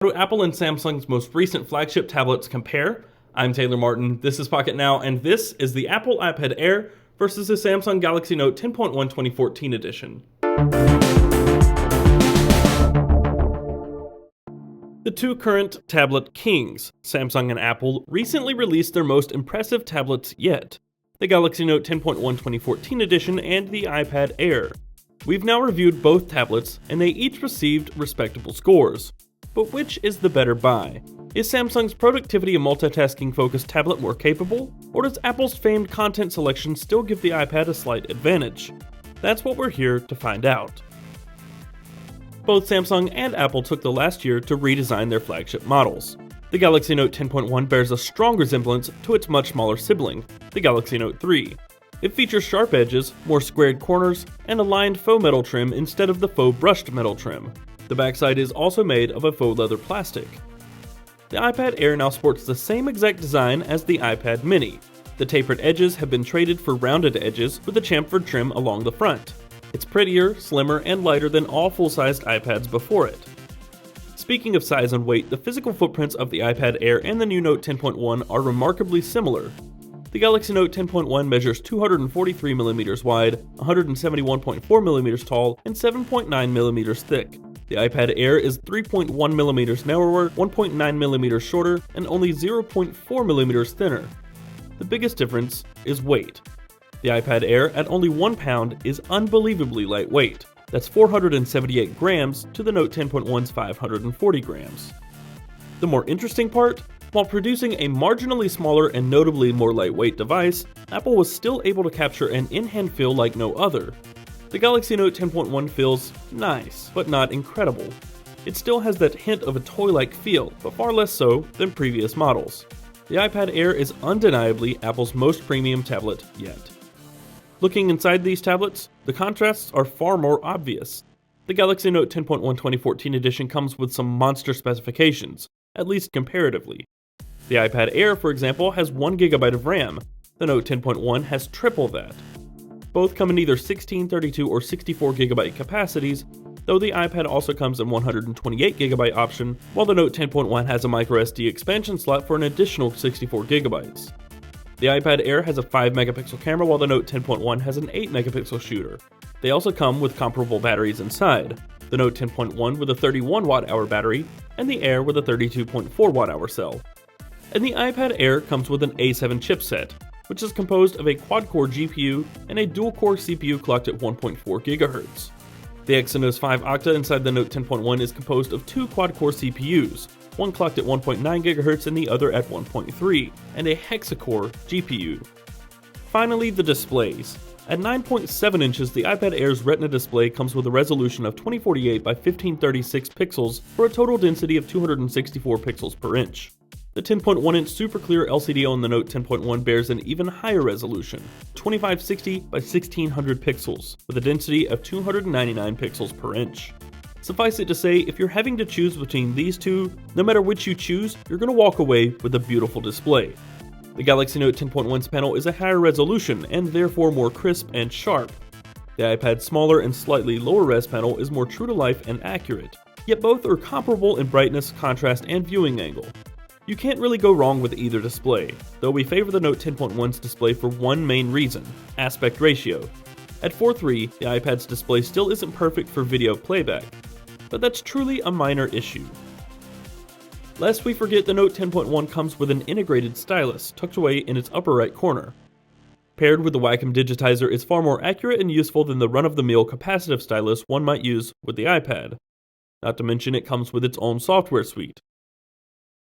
do Apple and Samsung's most recent flagship tablets compare? I'm Taylor Martin, this is Pocketnow, and this is the Apple iPad Air versus the Samsung Galaxy Note 10.1 2014 edition. The two current tablet kings, Samsung and Apple, recently released their most impressive tablets yet, the Galaxy Note 10.1 2014 edition and the iPad Air. We've now reviewed both tablets, and they each received respectable scores. But which is the better buy? Is Samsung's productivity and multitasking focused tablet more capable, or does Apple's famed content selection still give the iPad a slight advantage? That's what we're here to find out. Both Samsung and Apple took the last year to redesign their flagship models. The Galaxy Note 10.1 bears a strong resemblance to its much smaller sibling, the Galaxy Note 3. It features sharp edges, more squared corners, and a lined faux metal trim instead of the faux brushed metal trim. The backside is also made of a faux leather plastic. The iPad Air now sports the same exact design as the iPad mini. The tapered edges have been traded for rounded edges with a chamfered trim along the front. It's prettier, slimmer, and lighter than all full-sized iPads before it. Speaking of size and weight, the physical footprints of the iPad Air and the new Note 10.1 are remarkably similar. The Galaxy Note 10.1 measures 243mm wide, 171.4mm tall, and 7.9mm thick. The iPad Air is 3.1mm narrower, 1.9mm shorter, and only 0.4mm thinner. The biggest difference is weight. The iPad Air, at only 1 pound, is unbelievably lightweight. That's 478 grams to the Note 10.1's 540 grams. The more interesting part? While producing a marginally smaller and notably more lightweight device, Apple was still able to capture an in-hand feel like no other. The Galaxy Note 10.1 feels nice, but not incredible. It still has that hint of a toy-like feel, but far less so than previous models. The iPad Air is undeniably Apple's most premium tablet yet. Looking inside these tablets, the contrasts are far more obvious. The Galaxy Note 10.1 2014 edition comes with some monster specifications, at least comparatively. The iPad Air, for example, has 1GB of RAM. The Note 10.1 has triple that. Both come in either 16, 32, or 64GB capacities, though the iPad also comes in 128GB option, while the Note 10.1 has a microSD expansion slot for an additional 64GB. The iPad Air has a 5MP camera, while the Note 10.1 has an 8MP shooter. They also come with comparable batteries inside, the Note 10.1 with a 31Wh battery, and the Air with a 32.4Wh cell. And the iPad Air comes with an A7 chipset, which is composed of a quad-core GPU and a dual-core CPU clocked at 1.4 GHz. The Exynos 5 Octa inside the Note 10.1 is composed of two quad-core CPUs, one clocked at 1.9 GHz and the other at 1.3, and a hexa-core GPU. Finally, the displays. At 9.7 inches, the iPad Air's Retina display comes with a resolution of 2048 by 1536 pixels for a total density of 264 pixels per inch. The 10.1-inch super clear LCD on the Note 10.1 bears an even higher resolution, 2560 by 1600 pixels, with a density of 299 pixels per inch. Suffice it to say, if you're having to choose between these two, no matter which you choose, you're going to walk away with a beautiful display. The Galaxy Note 10.1's panel is a higher resolution and therefore more crisp and sharp. The iPad's smaller and slightly lower res panel is more true to life and accurate, yet both are comparable in brightness, contrast, and viewing angle. You can't really go wrong with either display, though we favor the Note 10.1's display for one main reason: aspect ratio. At 4:3, the iPad's display still isn't perfect for video playback, but that's truly a minor issue. Lest we forget, the Note 10.1 comes with an integrated stylus tucked away in its upper right corner. Paired with the Wacom digitizer, it's far more accurate and useful than the run-of-the-mill capacitive stylus one might use with the iPad. Not to mention it comes with its own software suite.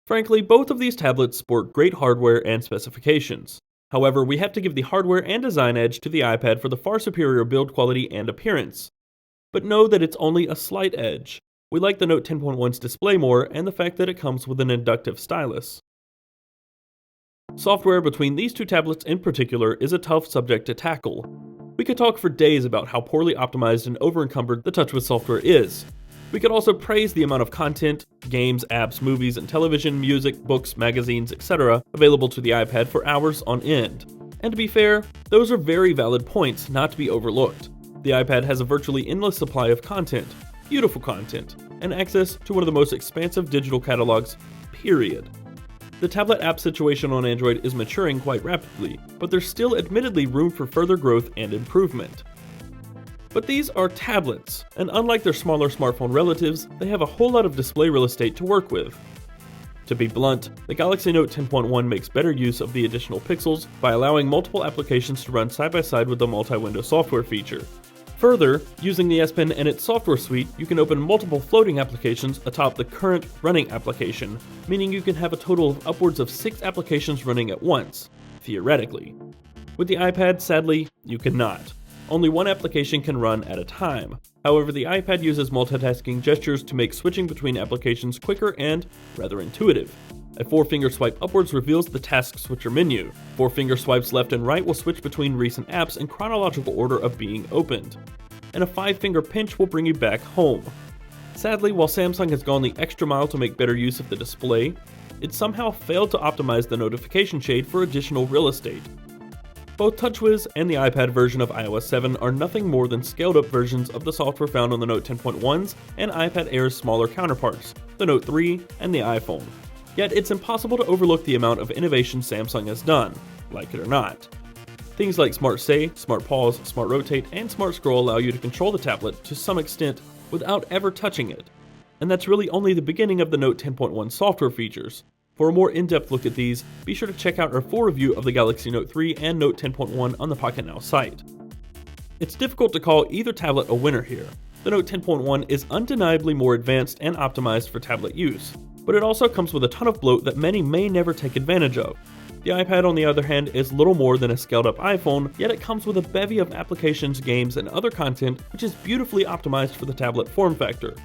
Frankly, both of these tablets sport great hardware and specifications. However, we have to give the hardware and design edge to the iPad for the far superior build quality and appearance. But know that it's only a slight edge. We like the Note 10.1's display more and the fact that it comes with an inductive stylus. Software between these two tablets in particular is a tough subject to tackle. We could talk for days about how poorly optimized and over-encumbered the TouchWiz software is. We could also praise the amount of content, games, apps, movies, and television, music, books, magazines, etc. available to the iPad for hours on end. And to be fair, those are very valid points not to be overlooked. The iPad has a virtually endless supply of content, beautiful content, and access to one of the most expansive digital catalogs, period. The tablet app situation on Android is maturing quite rapidly, but there's still admittedly room for further growth and improvement. But these are tablets, and unlike their smaller smartphone relatives, they have a whole lot of display real estate to work with. To be blunt, the Galaxy Note 10.1 makes better use of the additional pixels by allowing multiple applications to run side by side with the multi-window software feature. Further, using the S Pen and its software suite, you can open multiple floating applications atop the current running application, meaning you can have a total of upwards of 6 applications running at once, theoretically. With the iPad, sadly, you cannot. Only one application can run at a time. However, the iPad uses multitasking gestures to make switching between applications quicker and rather intuitive. A 4-finger swipe upwards reveals the task switcher menu. 4-finger swipes left and right will switch between recent apps in chronological order of being opened. And a 5-finger pinch will bring you back home. Sadly, while Samsung has gone the extra mile to make better use of the display, it somehow failed to optimize the notification shade for additional real estate. Both TouchWiz and the iPad version of iOS 7 are nothing more than scaled-up versions of the software found on the Note 10.1's and iPad Air's smaller counterparts, the Note 3 and the iPhone. Yet it's impossible to overlook the amount of innovation Samsung has done, like it or not. Things like Smart Stay, Smart Pause, Smart Rotate, and Smart Scroll allow you to control the tablet to some extent without ever touching it. And that's really only the beginning of the Note 10.1 software features. For a more in-depth look at these, be sure to check out our full review of the Galaxy Note 3 and Note 10.1 on the Pocketnow site. It's difficult to call either tablet a winner here. The Note 10.1 is undeniably more advanced and optimized for tablet use, but it also comes with a ton of bloat that many may never take advantage of. The iPad, on the other hand, is little more than a scaled-up iPhone, yet it comes with a bevy of applications, games, and other content which is beautifully optimized for the tablet form factor.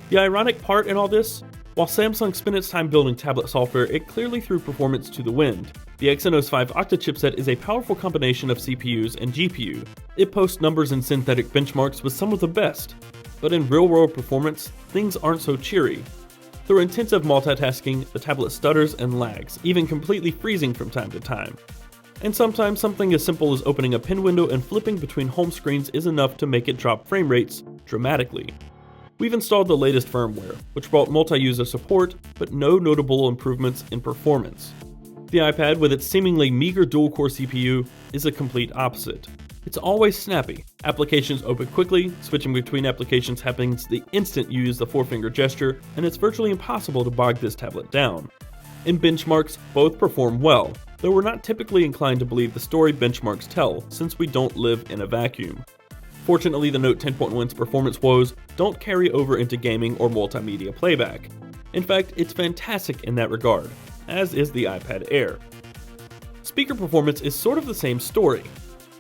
The ironic part in all this? While Samsung spent its time building tablet software, it clearly threw performance to the wind. The Exynos 5 Octa chipset is a powerful combination of CPUs and GPU. It posts numbers and synthetic benchmarks with some of the best. But in real-world performance, things aren't so cheery. Through intensive multitasking, the tablet stutters and lags, even completely freezing from time to time. And sometimes something as simple as opening a pin window and flipping between home screens is enough to make it drop frame rates dramatically. We've installed the latest firmware, which brought multi-user support, but no notable improvements in performance. The iPad, with its seemingly meager dual-core CPU, is a complete opposite. It's always snappy. Applications open quickly, switching between applications happens the instant you use the 4-finger gesture, and it's virtually impossible to bog this tablet down. In benchmarks, both perform well, though we're not typically inclined to believe the story benchmarks tell, since we don't live in a vacuum. Fortunately, the Note 10.1's performance woes don't carry over into gaming or multimedia playback. In fact, it's fantastic in that regard, as is the iPad Air. Speaker performance is sort of the same story.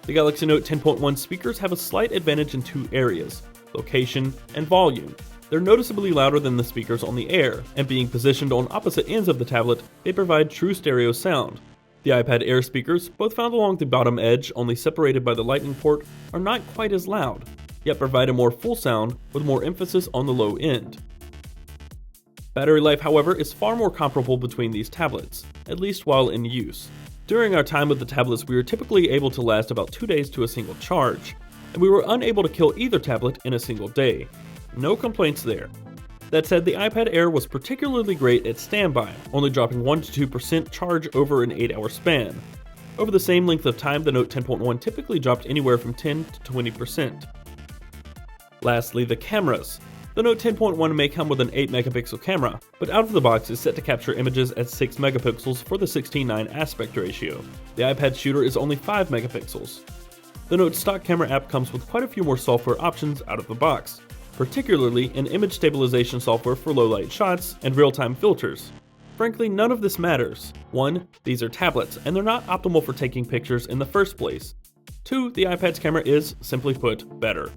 The Galaxy Note 10.1 speakers have a slight advantage in 2 areas: location and volume. They're noticeably louder than the speakers on the Air, and being positioned on opposite ends of the tablet, they provide true stereo sound. The iPad Air speakers, both found along the bottom edge, only separated by the Lightning port, are not quite as loud, yet provide a more full sound with more emphasis on the low end. Battery life, however, is far more comparable between these tablets, at least while in use. During our time with the tablets, we were typically able to last about 2 days to a single charge, and we were unable to kill either tablet in a single day. No complaints there. That said, the iPad Air was particularly great at standby, only dropping 1 to 2% charge over an 8-hour span. Over the same length of time, the Note 10.1 typically dropped anywhere from 10 to 20%. Lastly, the cameras. The Note 10.1 may come with an 8-megapixel camera, but out of the box is set to capture images at 6 megapixels for the 16:9 aspect ratio. The iPad shooter is only 5 megapixels. The Note's stock camera app comes with quite a few more software options out of the box, particularly in image stabilization software for low-light shots and real-time filters. Frankly, none of this matters. 1. These are tablets, and they're not optimal for taking pictures in the first place. 2. The iPad's camera is, simply put, better.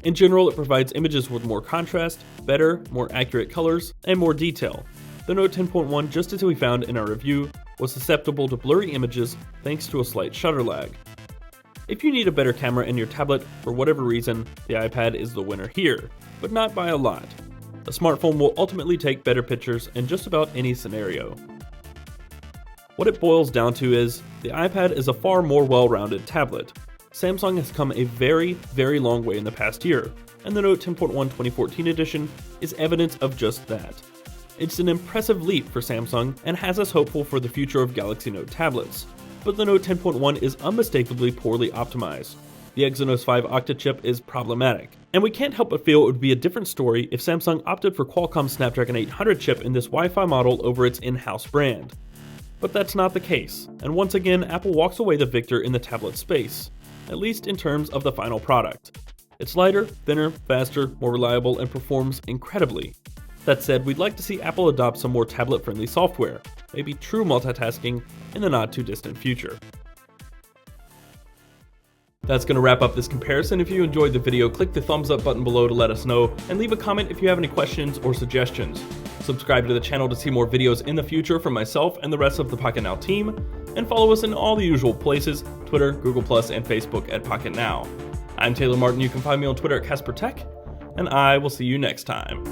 In general, it provides images with more contrast, better, more accurate colors, and more detail. The Note 10.1, just as we found in our review, was susceptible to blurry images thanks to a slight shutter lag. If you need a better camera in your tablet, for whatever reason, the iPad is the winner here, but not by a lot. The smartphone will ultimately take better pictures in just about any scenario. What it boils down to is, the iPad is a far more well-rounded tablet. Samsung has come a very, very long way in the past year, and the Note 10.1 2014 edition is evidence of just that. It's an impressive leap for Samsung and has us hopeful for the future of Galaxy Note tablets, but the Note 10.1 is unmistakably poorly optimized. The Exynos 5 Octa chip is problematic, and we can't help but feel it would be a different story if Samsung opted for Qualcomm's Snapdragon 800 chip in this Wi-Fi model over its in-house brand. But that's not the case, and once again Apple walks away the victor in the tablet space, at least in terms of the final product. It's lighter, thinner, faster, more reliable, and performs incredibly. That said, we'd like to see Apple adopt some more tablet-friendly software, maybe true multitasking, in the not-too-distant future. That's going to wrap up this comparison. If you enjoyed the video, click the thumbs up button below to let us know, and leave a comment if you have any questions or suggestions. Subscribe to the channel to see more videos in the future from myself and the rest of the Pocketnow team, and follow us in all the usual places, Twitter, Google+, and Facebook at Pocketnow. I'm Taylor Martin. You can find me on Twitter at CasperTech, and I will see you next time.